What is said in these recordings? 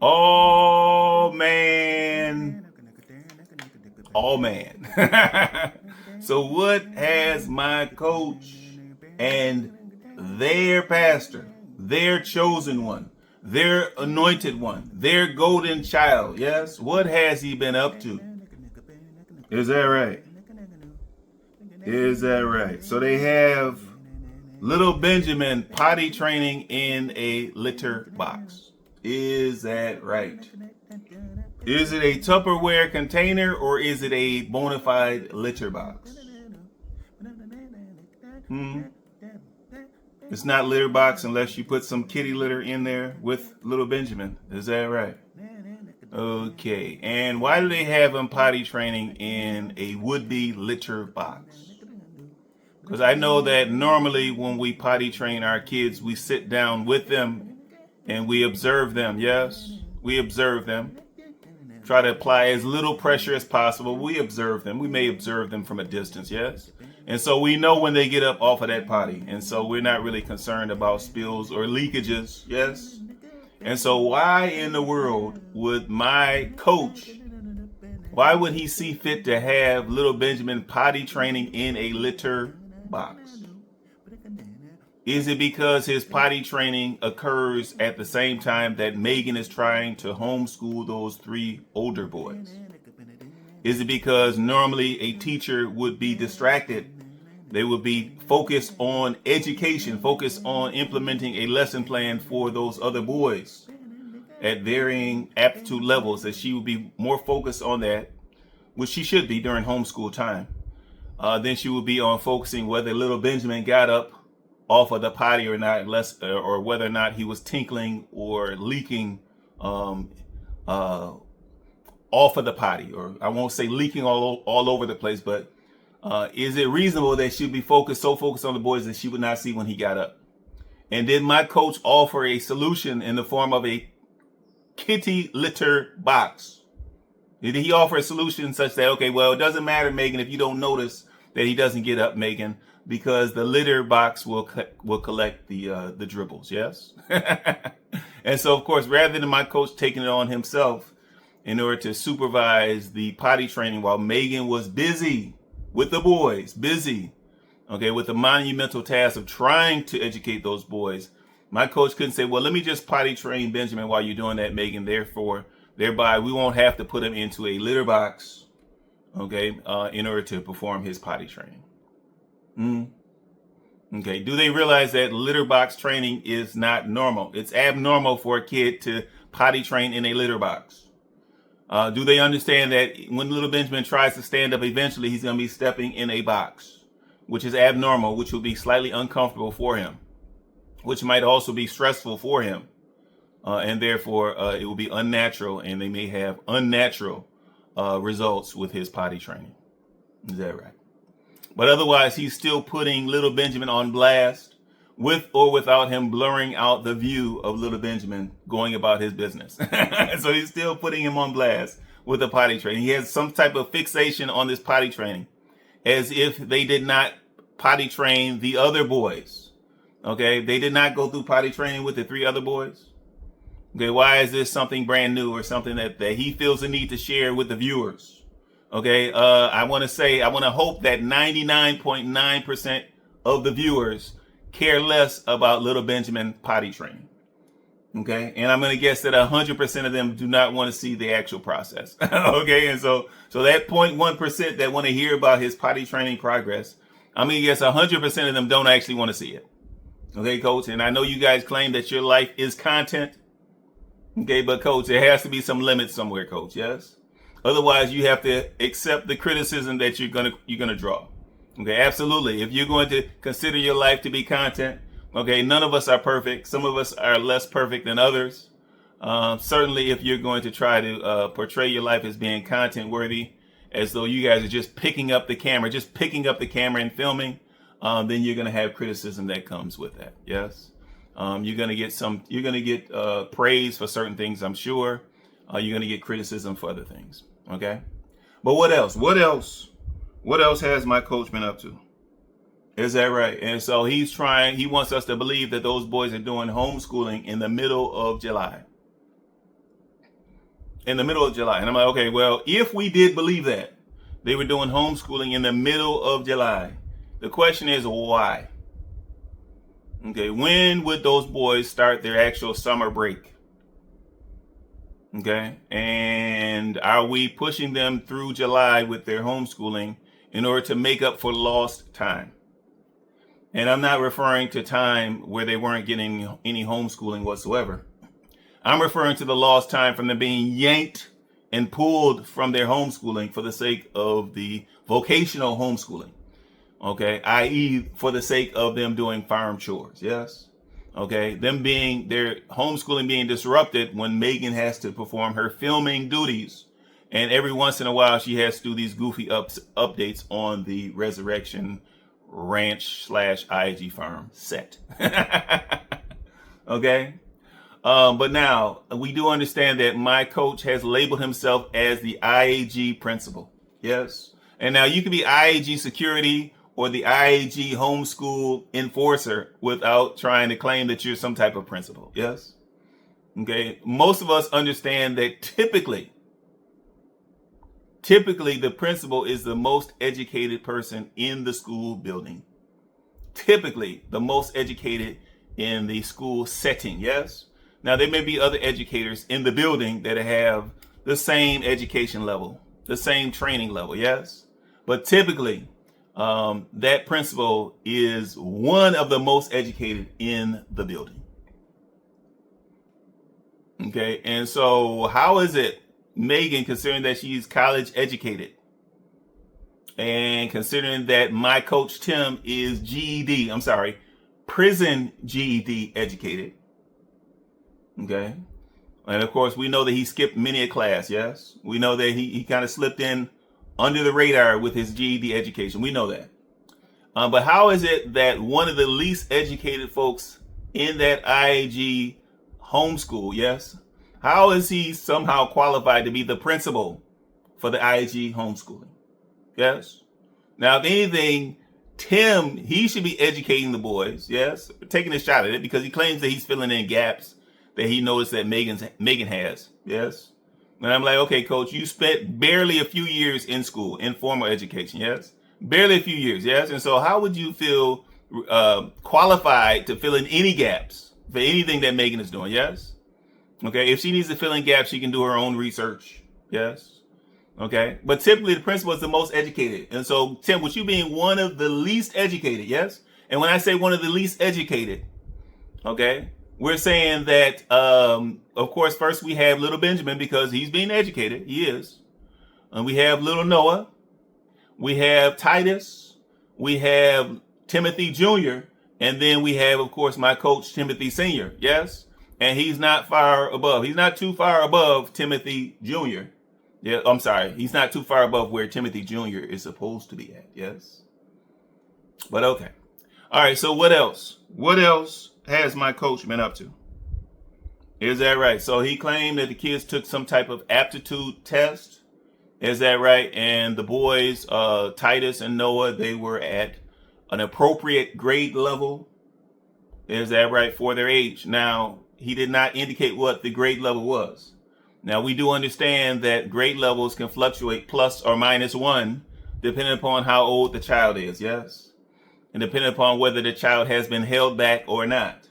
Oh, man. Oh, man. So what has my coach and their pastor, their chosen one, their anointed one, their golden child, yes, what has he been up to? Is that right? Is that right? So they have little Benjamin potty training in a litter box. Is that right? Is it a Tupperware container or is it a bona fide litter box? Hmm. It's not litter box unless you put some kitty litter in there with little Benjamin. Is that right? Okay. And why do they have him potty training in a would-be litter box? Because I know that normally when we potty train our kids, we sit down with them and we observe them. Yes, we observe them. Try to apply as little pressure as possible. We observe them. We may observe them from a distance. Yes. And so we know when they get up off of that potty. And so we're not really concerned about spills or leakages. Yes. And so why in the world would my coach, why would he see fit to have little Benjamin potty training in a litter box? Is it because his potty training occurs at the same time that Megan is trying to homeschool those 3 older boys? Is it because normally a teacher would be distracted? They would be focused on education, focused on implementing a lesson plan for those other boys at varying aptitude levels, that she would be more focused on that, which she should be during homeschool time. Then she would be on focusing whether little Benjamin got up off of the potty or not, or whether or not he was tinkling or leaking off of the potty, or I won't say leaking all over the place, but is it reasonable that she'd be so focused on the boys that she would not see when he got up? And did my coach offer a solution in the form of a kitty litter box? Did he offer a solution such that, okay, well, it doesn't matter, Megan, if you don't notice that he doesn't get up, Megan, because the litter box will collect the dribbles, yes? And so, of course, rather than my coach taking it on himself in order to supervise the potty training while Megan was busy with the boys, okay, with the monumental task of trying to educate those boys, my coach couldn't say, well, let me just potty train Benjamin while you're doing that, Megan. Thereby, we won't have to put him into a litter box, okay, in order to perform his potty training. Okay, do they realize that litter box training is not normal? It's abnormal for a kid to potty train in a litter box. Do they understand that when little Benjamin tries to stand up, eventually he's going to be stepping in a box, which is abnormal, which will be slightly uncomfortable for him, which might also be stressful for him. And therefore, it will be unnatural, and they may have unnatural results with his potty training. Is that right? But otherwise, he's still putting little Benjamin on blast, with or without him blurring out the view of little Benjamin going about his business. So he's still putting him on blast with the potty training. He has some type of fixation on this potty training, as if they did not potty train the other boys. Okay, they did not go through potty training with the 3 other boys. Okay, why is this something brand new or something that he feels the need to share with the viewers? Okay, I want to hope that 99.9% of the viewers care less about little Benjamin potty training. Okay, and I'm going to guess that 100% of them do not want to see the actual process. Okay, and so that 0.1% that want to hear about his potty training progress, I'm going to guess 100% of them don't actually want to see it. Okay, Coach, and I know you guys claim that your life is content. Okay, but Coach, there has to be some limits somewhere, Coach, yes? Otherwise, you have to accept the criticism that you're gonna draw. Okay, absolutely. If you're going to consider your life to be content, okay, none of us are perfect. Some of us are less perfect than others. Certainly, if you're going to try to portray your life as being content worthy, as though you guys are just picking up the camera and filming, then you're gonna have criticism that comes with that. Yes. You're gonna get praise for certain things, I'm sure. You're gonna get criticism for other things. Okay. But what else? What else has my coach been up to? Is that right? And so he wants us to believe that those boys are doing homeschooling in the middle of July. In the middle of July. And I'm like, okay, well, if we did believe that they were doing homeschooling in the middle of July, the question is why? Okay, when would those boys start their actual summer break? Okay, and are we pushing them through July with their homeschooling in order to make up for lost time? And I'm not referring to time where they weren't getting any homeschooling whatsoever. I'm referring to the lost time from them being yanked and pulled from their homeschooling for the sake of the vocational homeschooling. Okay, i.e. for the sake of them doing farm chores. Yes. Okay, their homeschooling being disrupted when Megan has to perform her filming duties. And every once in a while, she has to do these goofy updates on the Resurrection Ranch / IAG Farm set. Okay. But now we do understand that my coach has labeled himself as the IAG principal. Yes. And now you can be IAG security or the IAG homeschool enforcer without trying to claim that you're some type of principal. Yes. Okay. Most of us understand that typically the principal is the most educated person in the school building. Typically the most educated in the school setting. Yes. Now, there may be other educators in the building that have the same education level, the same training level, yes? But typically, that principal is one of the most educated in the building. Okay, and so how is it, Megan, considering that she's college educated, and considering that my coach Tim is prison GED educated, okay. And of course, we know that he skipped many a class, yes? We know that he kind of slipped in under the radar with his GED education. We know that. But how is it that one of the least educated folks in that IAG homeschool, yes? How is he somehow qualified to be the principal for the IAG homeschooling? Yes? Now, if anything, Tim, he should be educating the boys, yes? Taking a shot at it because he claims that he's filling in gaps that he knows that Megan has, yes? And I'm like, okay, coach, you spent barely a few years in school, in formal education, yes? Barely a few years, yes? And so how would you feel qualified to fill in any gaps for anything that Megan is doing, yes? Okay, if she needs to fill in gaps, she can do her own research, yes? Okay, but typically the principal is the most educated. And so, Tim, with you being one of the least educated, yes? And when I say one of the least educated, okay, we're saying that, of course, first we have little Benjamin because he's being educated. He is. And we have little Noah. We have Titus. We have Timothy Jr. And then we have, of course, my coach, Timothy Sr. Yes. And he's not far above. He's not too far above Timothy Jr. Yeah, I'm sorry. He's not too far above where Timothy Jr. is supposed to be at. Yes. But okay. All right. So what else? What else has my coach been up to? Is that right? So he claimed that the kids took some type of aptitude test. Is that right? And the boys, Titus and Noah, they were at an appropriate grade level. Is that right? For their age. Now, he did not indicate what the grade level was. Now, we do understand that grade levels can fluctuate plus or minus one, depending upon how old the child is. Yes. And depending upon whether the child has been held back or not.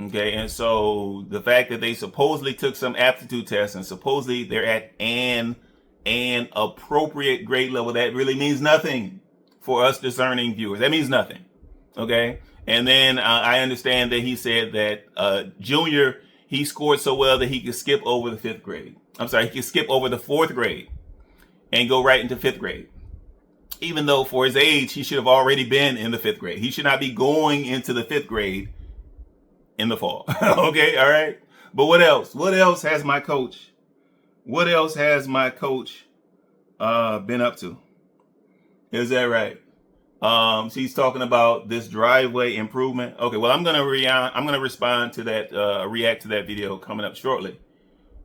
Okay, and so the fact that they supposedly took some aptitude tests and supposedly they're at an appropriate grade level, that really means nothing for us discerning viewers. That means nothing. Okay, and then I understand that he said that Junior, he scored so well that he could skip over the fifth grade. I'm sorry, he could skip over the fourth grade and go right into fifth grade. Even though for his age, he should have already been in the fifth grade. He should not be going into the fifth grade in the fall. Okay, all right. But what else? What else has my coach? What else has my coach been up to? Is that right? She's talking about this driveway improvement. Okay, well, I'm gonna respond to that, react to that video coming up shortly.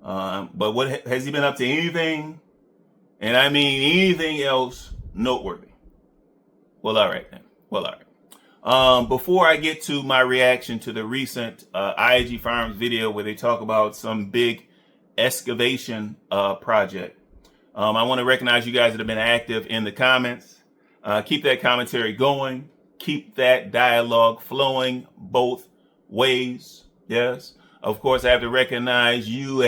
But what has he been up to? Anything? And I mean anything else noteworthy? Well, all right then. Well, all right. Before I get to my reaction to the recent IAG Farms video where they talk about some big excavation project, I want to recognize you guys that have been active in the comments. Keep that commentary going. Keep that dialogue flowing both ways. Yes. Of course, I have to recognize you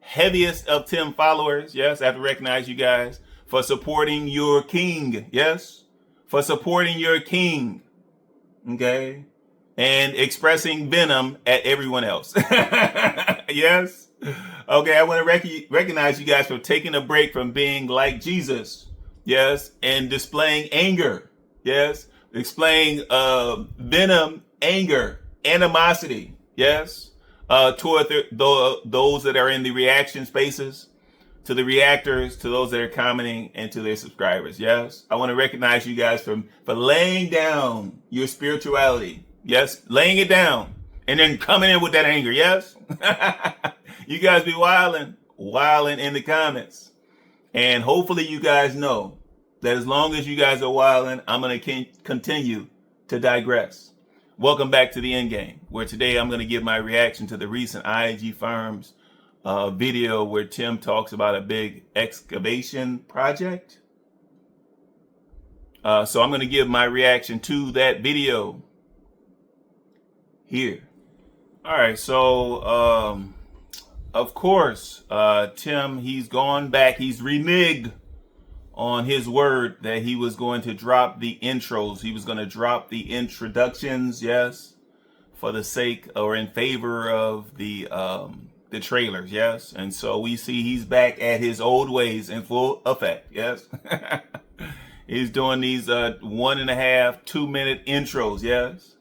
heaviest of Tim followers. Yes. I have to recognize you guys for supporting your king. Yes. For supporting your king. Okay. And expressing venom at everyone else. Yes. Okay. I want to recognize you guys for taking a break from being like Jesus. Yes. And displaying anger. Yes. Displaying venom, anger, animosity. Yes. Toward those that are in the reaction spaces, to the reactors, to those that are commenting, and to their subscribers. Yes. I want to recognize you guys for laying down your spirituality. Yes. Laying it down and then coming in with that anger. Yes. You guys be wilding in the comments. And hopefully you guys know that as long as you guys are wilding, I'm going to continue to digress. Welcome back to the end game, where today I'm going to give my reaction to the recent IAG Farms video where Tim talks about a big excavation project. So I'm going to give my reaction to that video here. All right. So, of course, Tim, he's gone back. He's reneged on his word that he was going to drop the intros. He was going to drop the introductions. Yes. For the sake or in favor of the trailers. Yes. And so we see he's back at his old ways in full effect. Yes. He's doing these 1.5, 2-minute intros. Yes.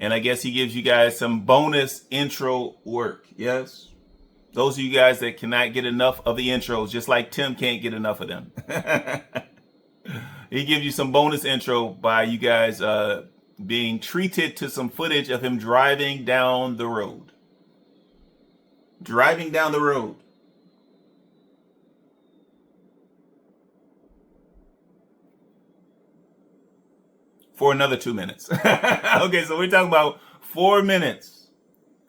And I guess he gives you guys some bonus intro work. Yes. Those of you guys that cannot get enough of the intros, just like Tim can't get enough of them. He gives you some bonus intro by you guys being treated to some footage of him driving down the road. Driving down the road. For another 2 minutes. Okay, so we're talking about 4 minutes.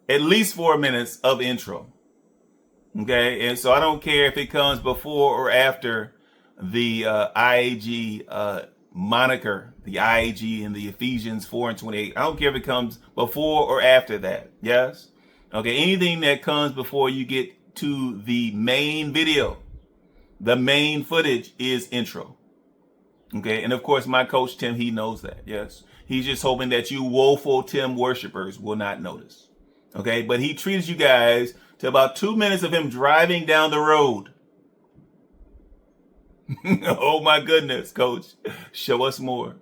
At least 4 minutes of intro. Okay, and so I don't care if it comes before or after the IAG moniker, the IAG in the Ephesians 4:28. I don't care if it comes before or after that. Yes? Okay, anything that comes before you get to the main video, the main footage is intro. Okay, and of course my coach Tim, he knows that. Yes, he's just hoping that you woeful Tim worshipers will not notice. Okay, but he treats you guys to about 2 minutes of him driving down the road. Oh my goodness, coach. Show us more.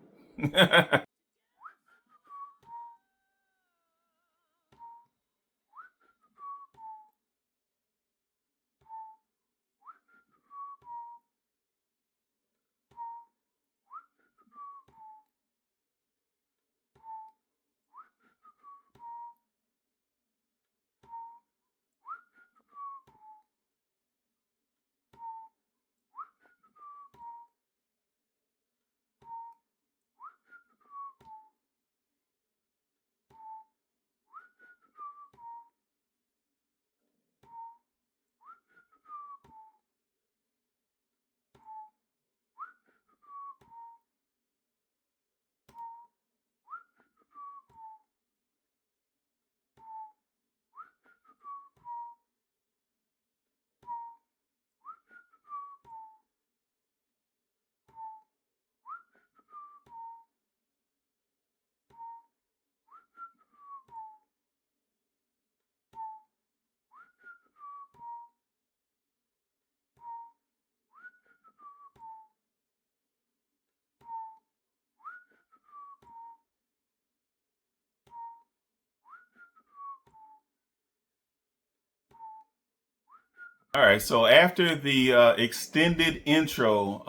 All right, so after the extended intro,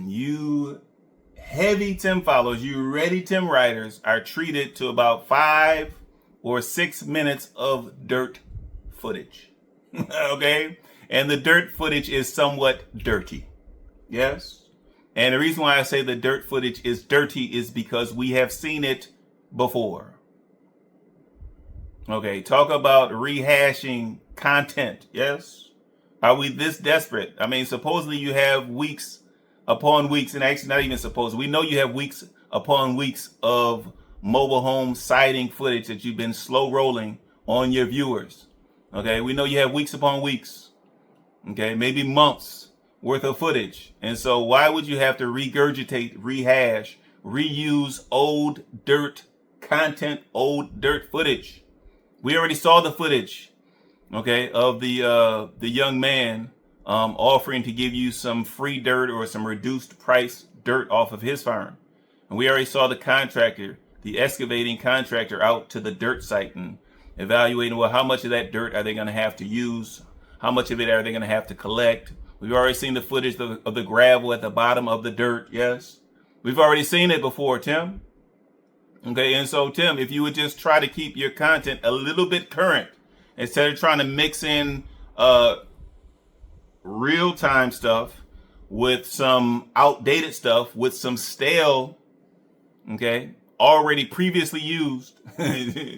you heavy Tim followers, you ready Tim riders are treated to about 5 or 6 minutes of dirt footage. Okay? And the dirt footage is somewhat dirty. Yes? And the reason why I say the dirt footage is dirty is because we have seen it before. Okay, talk about rehashing content. Yes? Are we this desperate? I mean, supposedly you have weeks upon weeks, and actually not even supposedly. We know you have weeks upon weeks of mobile home sighting footage that you've been slow rolling on your viewers. Okay, we know you have weeks upon weeks. Okay, maybe months worth of footage. And so why would you have to regurgitate, rehash, reuse old dirt content, old dirt footage? We already saw the footage, okay, of the young man offering to give you some free dirt or some reduced price dirt off of his farm. And we already saw the contractor, the excavating contractor, out to the dirt site and evaluating, well, how much of that dirt are they going to have to use? How much of it are they going to have to collect? We've already seen the footage of the gravel at the bottom of the dirt. Yes, we've already seen it before, Tim. Okay, and so Tim, if you would just try to keep your content a little bit current instead of trying to mix in real-time stuff with some outdated stuff, with some stale, okay, already previously used,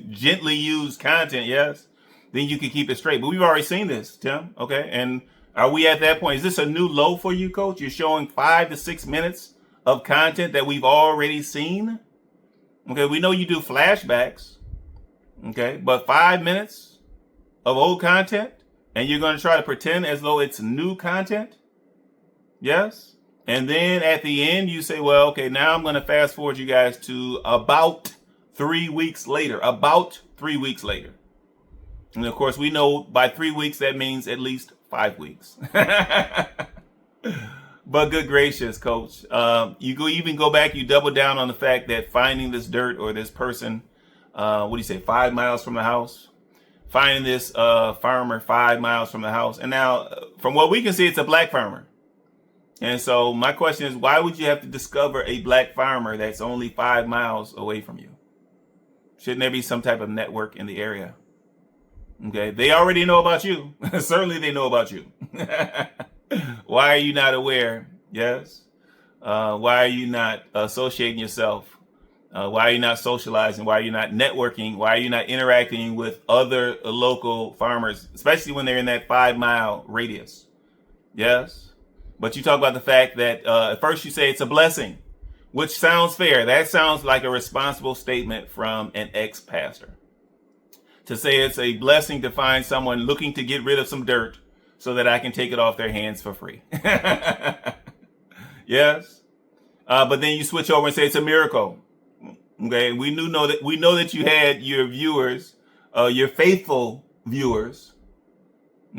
gently used content, yes, then you can keep it straight. But we've already seen this, Tim, okay? And are we at that point? Is this a new low for you, Coach? You're showing 5 to 6 minutes of content that we've already seen? Okay, we know you do flashbacks, okay, but 5 minutes of old content, and you're going to try to pretend as though it's new content? Yes? And then at the end, you say, well, okay, now I'm going to fast forward you guys to about 3 weeks later, about 3 weeks later. And of course, we know by 3 weeks, that means at least 5 weeks. But good gracious, Coach, even go back, you double down on the fact that finding this dirt or this person, 5 miles from the house, finding this farmer 5 miles from the house. And now, from what we can see, it's a black farmer. And so my question is, why would you have to discover a black farmer that's only 5 miles away from you? Shouldn't there be some type of network in the area? Okay, they already know about you. Certainly they know about you. Why are you not aware? Yes. Why are you not associating yourself? Why are you not socializing? Why are you not networking? Why are you not interacting with other local farmers, especially when they're in that 5 mile radius? Yes. But you talk about the fact that at first you say it's a blessing, which sounds fair. That sounds like a responsible statement from an ex-pastor. To say it's a blessing to find someone looking to get rid of some dirt so that I can take it off their hands for free. Yes. But then you switch over and say it's a miracle. Okay. We know that you had your viewers, your faithful viewers.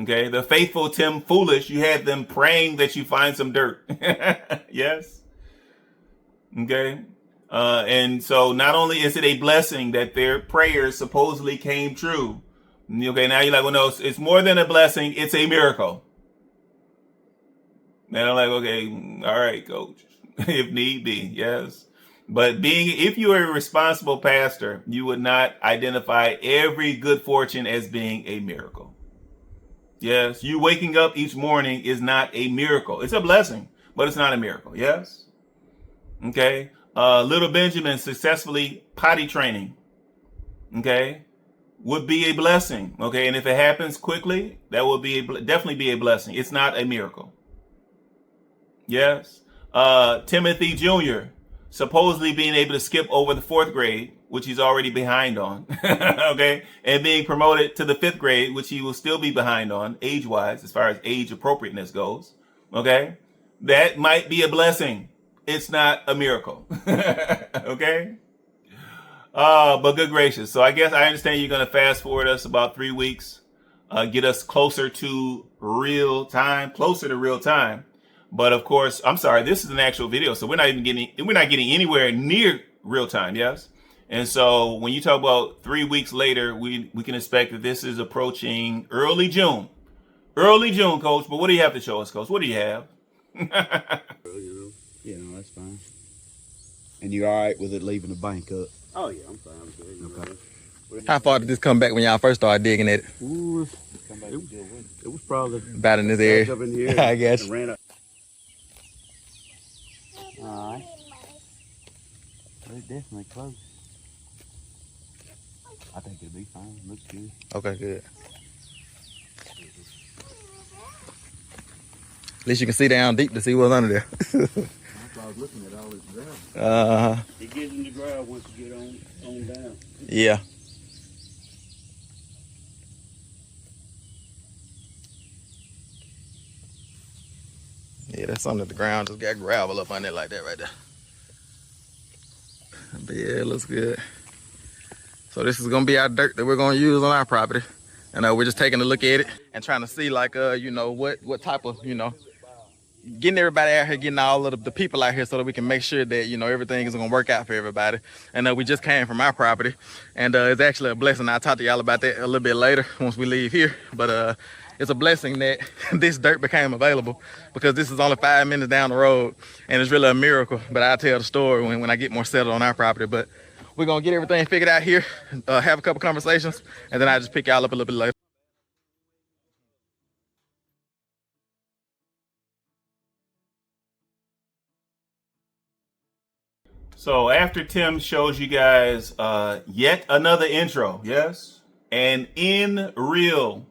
Okay. The faithful Tim Foolish, you had them praying that you find some dirt. Yes. Okay. And so not only is it a blessing that their prayers supposedly came true. Okay, now you're like, well, no, it's more than a blessing. It's a miracle. And I'm like, okay, all right, Coach, if need be, yes. But if you are a responsible pastor, you would not identify every good fortune as being a miracle. Yes, you waking up each morning is not a miracle. It's a blessing, but it's not a miracle. Yes. Okay. Little Benjamin successfully potty training. Okay. Would be a blessing, okay? And if it happens quickly, that will be definitely be a blessing. It's not a miracle. Yes. Timothy Jr. supposedly being able to skip over the 4th grade, which he's already behind on, okay? And being promoted to the 5th grade, which he will still be behind on, age-wise, as far as age appropriateness goes, okay? That might be a blessing. It's not a miracle, okay? But good gracious. So I guess I understand you're going to fast forward us about 3 weeks, get us closer to real time. But of course, I'm sorry, this is an actual video. So we're not getting anywhere near real time. Yes. And so when you talk about 3 weeks later, we can expect that this is approaching early June, Coach. But what do you have to show us, Coach? What do you have? Yeah, no, that's fine. And you all right with it leaving the bank up? Oh yeah, I'm fine. I'm good. Okay. How far did this come back when y'all first started digging it? Ooh, it was probably About in this area. up in here. I guess. And ran up. Alright. They're definitely close. I think it'll be fine. Looks good. Okay, good. At least you can see down deep to see what's under there. That's why I was looking at all this gravel. It gets in the ground once you get on down. Yeah. Yeah, that's under the ground. Just got gravel up on it like that right there. But yeah, it looks good. So this is gonna be our dirt that we're gonna use on our property. And we're just taking a look at it and trying to see like, you know, what type of, you know, getting everybody out here, getting all of the people out here so that we can make sure that, you know, everything is gonna work out for everybody. And we just came from our property, and it's actually a blessing. I'll talk to y'all about that a little bit later once we leave here. But it's a blessing that this dirt became available, because this is only 5 minutes down the road, and it's really a miracle. But I'll tell the story when I get more settled on our property. But we're gonna get everything figured out here, have a couple conversations, and then I'll just pick y'all up a little bit later. So after Tim shows you guys yet another intro, yes, an in real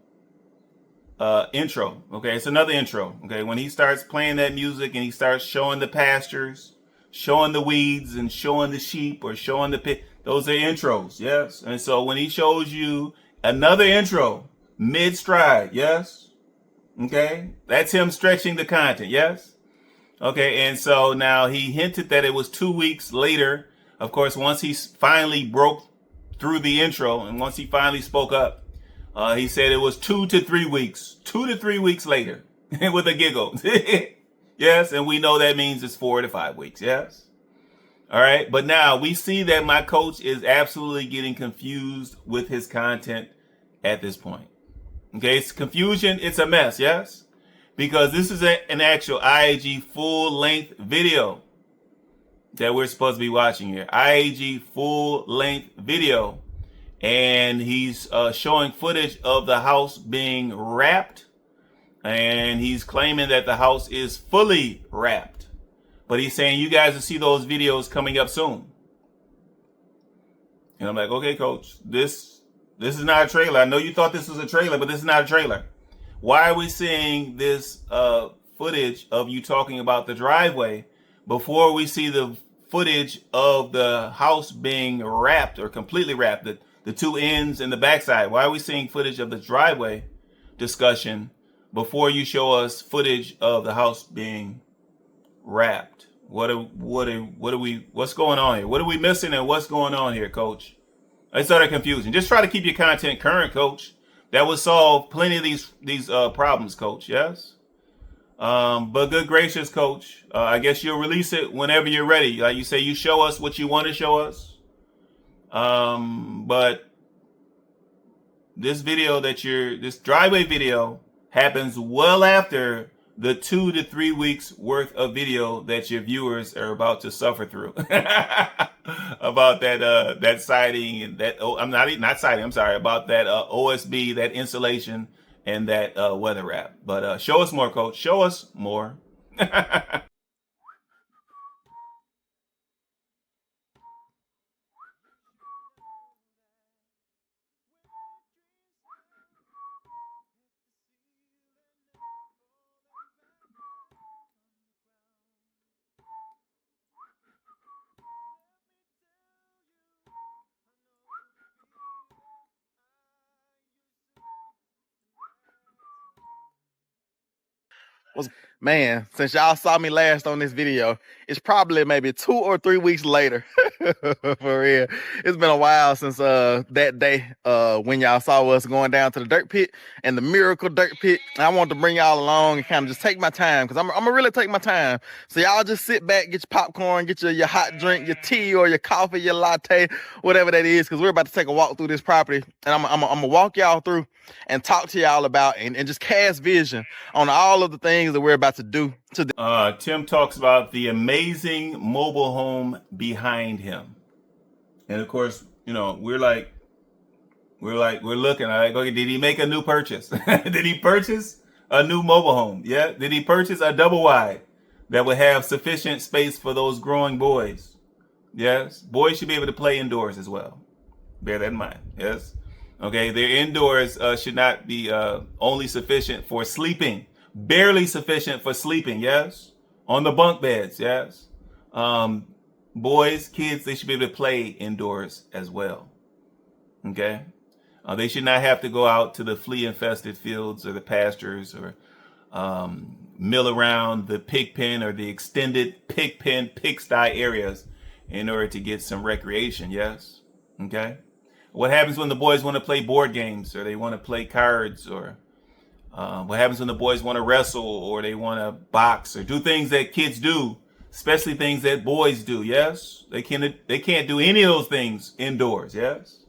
intro. Okay, it's another intro. Okay, when he starts playing that music and he starts showing the pastures, showing the weeds, and showing the sheep, or showing the pit, those are intros, yes. And so when he shows you another intro mid stride, yes, okay, that's him stretching the content, yes. Okay, and so now he hinted that it was 2 weeks later. Of course, once he finally broke through the intro and once he finally spoke up, he said it was 2 to 3 weeks. 2 to 3 weeks later, with a giggle. Yes, and we know that means it's 4 to 5 weeks, yes? All right, but now we see that my coach is absolutely getting confused with his content at this point. Okay, it's confusion, it's a mess, yes? Because this is an actual IAG full-length video that we're supposed to be watching here. IAG full-length video. And he's showing footage of the house being wrapped. And he's claiming that the house is fully wrapped. But he's saying you guys will see those videos coming up soon. And I'm like, okay, coach, this is not a trailer. I know you thought this was a trailer, but this is not a trailer. Why are we seeing this footage of you talking about the driveway before we see the footage of the house being wrapped or completely wrapped, the two ends and the backside? Why are we seeing footage of the driveway discussion before you show us footage of the house being wrapped? What's going on here? What are we missing, and what's going on here, coach? It's utter confusion. Just try to keep your content current, coach. That would solve plenty of these problems, coach. Yes. But good gracious, coach, I guess you'll release it whenever you're ready. Like you say, you show us what you want to show us. But this video this driveway video happens well after the 2 to 3 weeks worth of video that your viewers are about to suffer through. About that siding and that, about that OSB, that insulation, and that weather wrap. But show us more, coach. Show us more. Man, since y'all saw me last on this video, it's probably maybe 2 or 3 weeks later. For real. It's been a while since that day when y'all saw us going down to the dirt pit and the miracle dirt pit. I want to bring y'all along and kind of just take my time, because I'm gonna really take my time. So y'all just sit back, get your popcorn, get your hot drink, your tea or your coffee, your latte, whatever that is, because we're about to take a walk through this property, and I'm gonna walk y'all through and talk to y'all about and just cast vision on all of the things that we're about to do. Tim talks about the amazing mobile home behind him. And of course, you know, we're looking, okay, did he make a new purchase? Did he purchase a new mobile home? Yeah. Did he purchase a double wide? that would have sufficient space for those growing boys. Yes, boys should be able to play indoors as well. Bear that in mind. Yes. Okay, their indoors should not be only sufficient for sleeping, barely sufficient for sleeping. Yes, on the bunk beds. Yes, boys, kids, they should be able to play indoors as well. Okay, they should not have to go out to the flea-infested fields or the pastures or mill around the pig pen or the extended pig pen, pigsty areas in order to get some recreation. Yes. Okay. What happens when the boys want to play board games or they want to play cards, or what happens when the boys want to wrestle or they want to box or do things that kids do, especially things that boys do? Yes, they can't do any of those things indoors. Yes,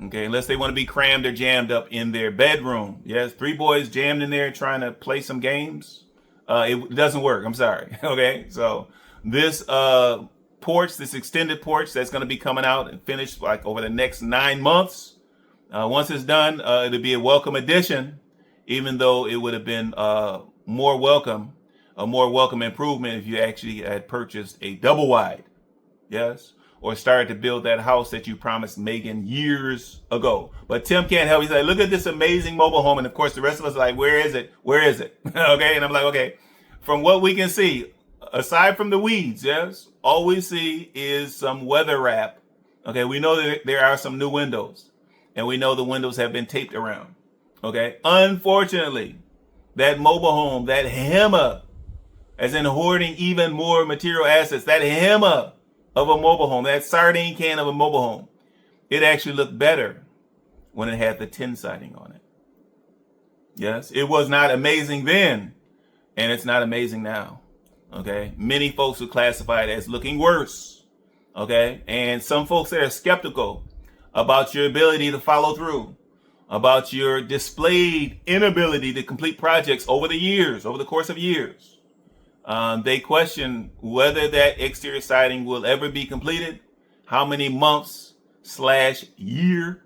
okay, unless they want to be crammed or jammed up in their bedroom. Yes, 3 boys jammed in there trying to play some games, it doesn't work. I'm sorry. Okay, so this porch, this extended porch that's going to be coming out and finished like over the next 9 months. Once it's done, it'll be a welcome addition, even though it would have been a more welcome improvement if you actually had purchased a double wide. Yes, or started to build that house that you promised Megan years ago. But Tim can't help. He's like, look at this amazing mobile home. And of course, the rest of us are like, where is it? Where is it? Okay, and I'm like, okay, from what we can see, aside from the weeds, yes, all we see is some weather wrap. Okay, we know that there are some new windows, and we know the windows have been taped around. Okay, unfortunately, that mobile home, that HEMA, as in hoarding even more material assets, that HEMA of a mobile home, that sardine can of a mobile home, it actually looked better when it had the tin siding on it. Yes, it was not amazing then, and it's not amazing now. Okay, many folks would classify it as looking worse. Okay, and some folks that are skeptical about your ability to follow through, about your displayed inability to complete projects over the course of years. They question whether that exterior siding will ever be completed, how many months / year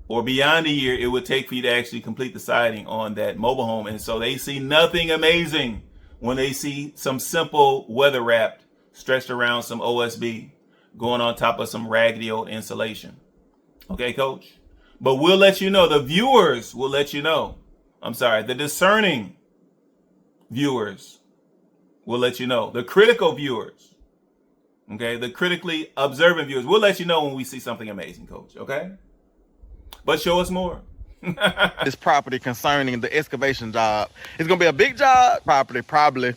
or beyond a year it would take for you to actually complete the siding on that mobile home. And so they see nothing amazing when they see some simple weather wrapped stretched around some OSB going on top of some raggedy old insulation. Okay, coach? But we'll let you know, the viewers will let you know. I'm sorry, the discerning viewers will let you know. The critical viewers, okay, the critically observant viewers, we'll let you know when we see something amazing, coach, okay? But show us more. This property concerning the excavation job. It's gonna be a big job. Property probably,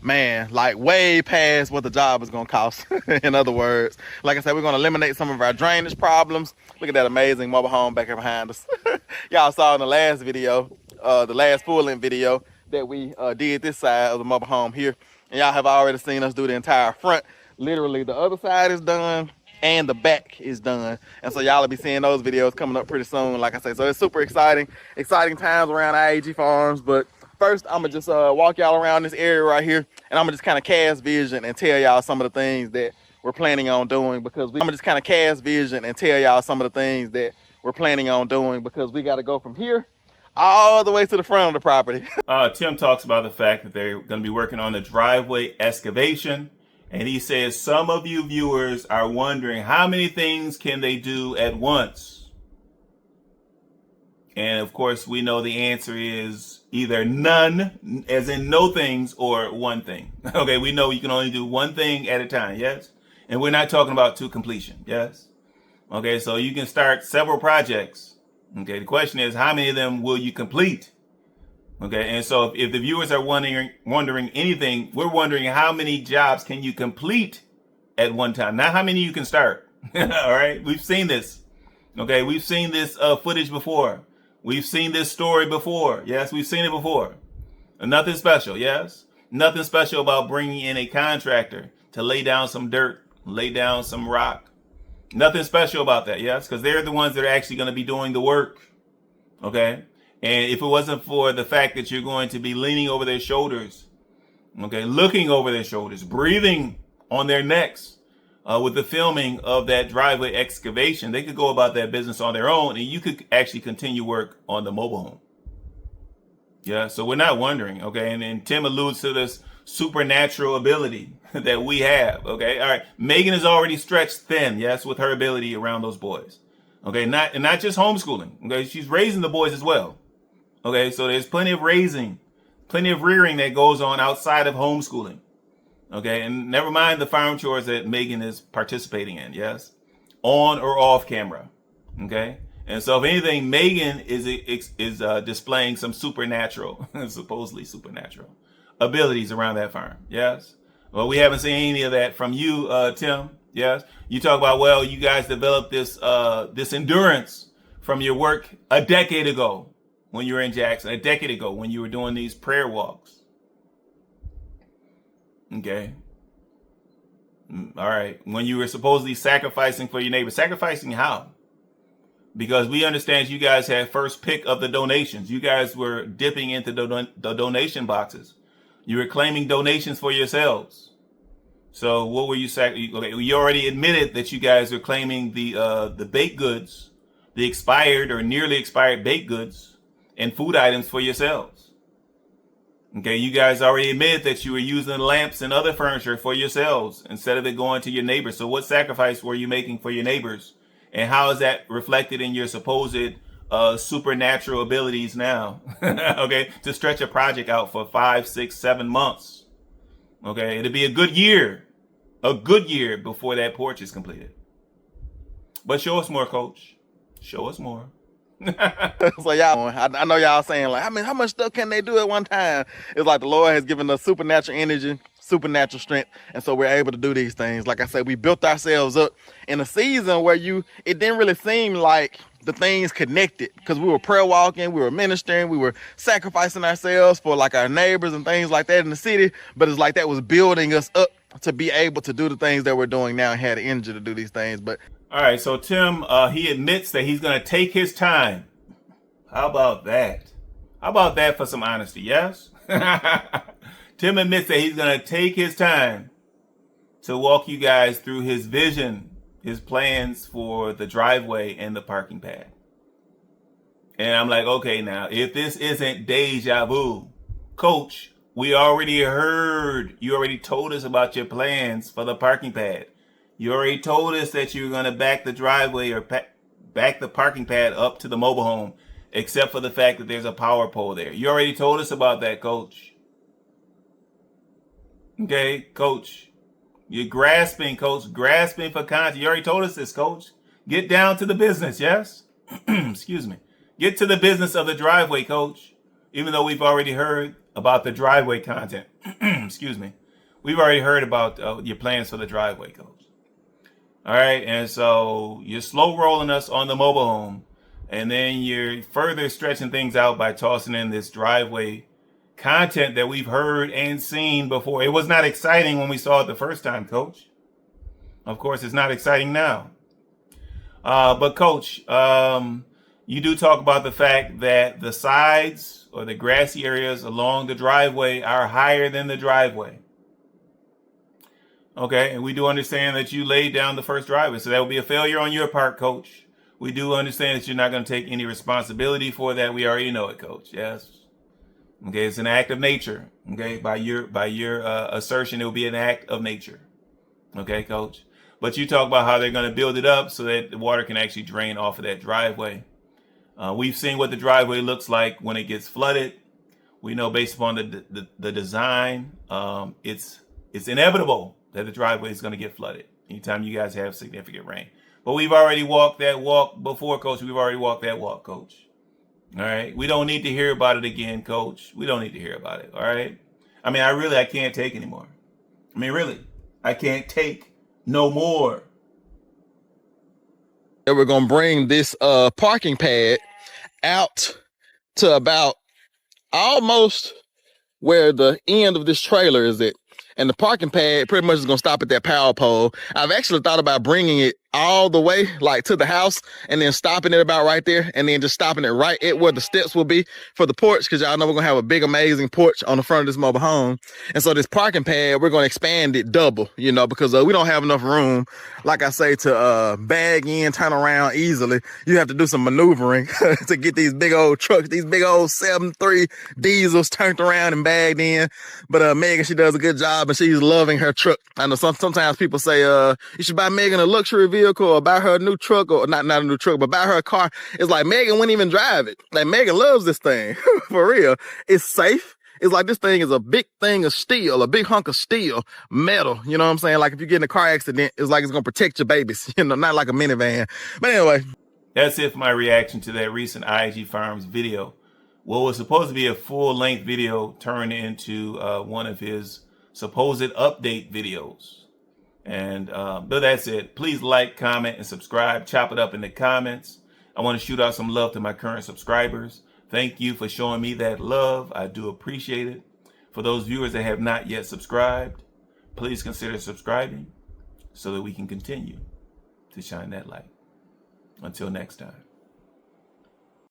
man, like way past what the job is gonna cost. In other words, like I said, we're gonna eliminate some of our drainage problems. Look at that amazing mobile home back here behind us. Y'all saw in the last video, the last full-length video that we did this side of the mobile home here, and y'all have already seen us do the entire front. Literally, the other side is done and the back is done, and so y'all will be seeing those videos coming up pretty soon. Like I say, so it's super exciting times around IAG Farms. But first, I'm gonna just walk y'all around this area right here, and I'm gonna just kind of cast vision and tell y'all some of the things that we're planning on doing, because we got to go from here all the way to the front of the property. Tim talks about the fact that they're going to be working on the driveway excavation. And he says some of you viewers are wondering how many things can they do at once? And of course, we know the answer is either none, as in no things, or one thing. Okay, we know you can only do one thing at a time, yes? And we're not talking about to completion, yes? Okay, so you can start several projects. Okay, the question is, how many of them will you complete? Okay, and so if the viewers are wondering anything, we're wondering how many jobs can you complete at one time, not how many you can start. All right, we've seen this. Okay, we've seen this footage before. We've seen this story before. Yes, we've seen it before. Nothing special, yes? Nothing special about bringing in a contractor to lay down some dirt, lay down some rock. Nothing special about that, yes? Because they're the ones that are actually going to be doing the work. Okay? And if it wasn't for the fact that you're going to be leaning over their shoulders, okay, looking over their shoulders, breathing on their necks with the filming of that driveway excavation, they could go about that business on their own, and you could actually continue work on the mobile home. Yeah, so we're not wondering, okay? And Tim alludes to this supernatural ability that we have. Okay, all right. Megan is already stretched thin, yes, with her ability around those boys. Okay, not just homeschooling. Okay, she's raising the boys as well. Okay, so there's plenty of rearing that goes on outside of homeschooling. Okay, and never mind the farm chores that Megan is participating in, yes, on or off camera. Okay, and so if anything, Megan is displaying some supernatural, supposedly supernatural abilities around that farm. Yes, well, we haven't seen any of that from you, Tim. Yes, you talk about, well, you guys developed this endurance from your work a decade ago when you were in Jackson, a decade ago when you were doing these prayer walks. Okay. All right. When you were supposedly sacrificing for your neighbor. Sacrificing how? Because we understand you guys had first pick of the donations. You guys were dipping into the donation boxes. You were claiming donations for yourselves. So what were you okay, you already admitted that you guys are claiming the baked goods, the expired or nearly expired baked goods and food items for yourselves. Okay, you guys already admitted that you were using lamps and other furniture for yourselves instead of it going to your neighbors. So what sacrifice were you making for your neighbors? And how is that reflected in your supposed supernatural abilities now? Okay, to stretch a project out for 5, 6, 7 months. Okay, it'll be a good year before that porch is completed. But show us more, Coach. Show us more. So y'all, I know y'all saying like, I mean, how much stuff can they do at one time? It's like the Lord has given us supernatural energy, supernatural strength, and so we're able to do these things. Like I said, we built ourselves up in a season where it didn't really seem like the things connected, because we were prayer walking, we were ministering, we were sacrificing ourselves for like our neighbors and things like that in the city. But it's like that was building us up to be able to do the things that we're doing now and had the energy to do these things. But all right, so Tim, he admits that he's going to take his time. How about that? How about that for some honesty, yes? Tim admits that he's going to take his time to walk you guys through his vision, his plans for the driveway and the parking pad. And I'm like, okay, now, if this isn't deja vu, Coach, we already heard, you already told us about your plans for the parking pad. You already told us that you were going to back the driveway or back the parking pad up to the mobile home, except for the fact that there's a power pole there. You already told us about that, Coach. Okay, Coach. You're grasping, Coach. Grasping for content. You already told us this, Coach. Get down to the business, yes? Excuse me. Get to the business of the driveway, Coach. Even though we've already heard about the driveway content. Excuse me. We've already heard about your plans for the driveway, Coach. All right, and so you're slow rolling us on the mobile home, and then you're further stretching things out by tossing in this driveway content that we've heard and seen before. It was not exciting when we saw it the first time, Coach. Of course, it's not exciting now. But Coach, you do talk about the fact that the sides or the grassy areas along the driveway are higher than the driveway. Okay, and we do understand that you laid down the first driveway, so that would be a failure on your part, Coach. We do understand that you're not going to take any responsibility for that. We already know it, Coach. Yes. Okay, it's an act of nature. Okay, by your assertion, it will be an act of nature. Okay, Coach. But you talk about how they're going to build it up so that the water can actually drain off of that driveway. We've seen what the driveway looks like when it gets flooded. We know based upon the design, it's inevitable that the driveway is going to get flooded anytime you guys have significant rain. But we've already walked that walk before, Coach. We've already walked that walk, Coach. All right. We don't need to hear about it again, Coach. We don't need to hear about it. All right. I mean, I can't take anymore. I mean, really, I can't take no more. we're going to bring this parking pad out to about almost where the end of this trailer is at. And the parking pad pretty much is going to stop at that power pole. I've actually thought about bringing it all the way like to the house and then stopping it about right there and then just stopping it right at where the steps will be for the porch, because y'all know we're gonna have a big amazing porch on the front of this mobile home. And so this parking pad, we're gonna expand it double, you know, because we don't have enough room, like I say, to bag in, turn around easily. You have to do some maneuvering to get these big old trucks, these big old 7.3 diesels turned around and bagged in. But Megan, she does a good job and she's loving her truck. I know sometimes people say you should buy Megan a luxury vehicle or buy her a new truck, or not a new truck, but buy her a car. It's like Megan wouldn't even drive it. Like Megan loves this thing for real. It's safe. It's like this thing is a big thing of steel, a big hunk of steel, metal. You know what I'm saying? Like if you get in a car accident, it's like it's gonna protect your babies. You know, not like a minivan. But anyway, that's it for my reaction to that recent IAG Farms video. What was supposed to be a full-length video turned into one of his supposed update videos. And but that's it. Please like, comment, and subscribe. Chop it up in the comments. I want to shoot out some love to my current subscribers. Thank you for showing me that love. I do appreciate it. For those viewers that have not yet subscribed, please consider subscribing so that we can continue to shine that light. Until next time.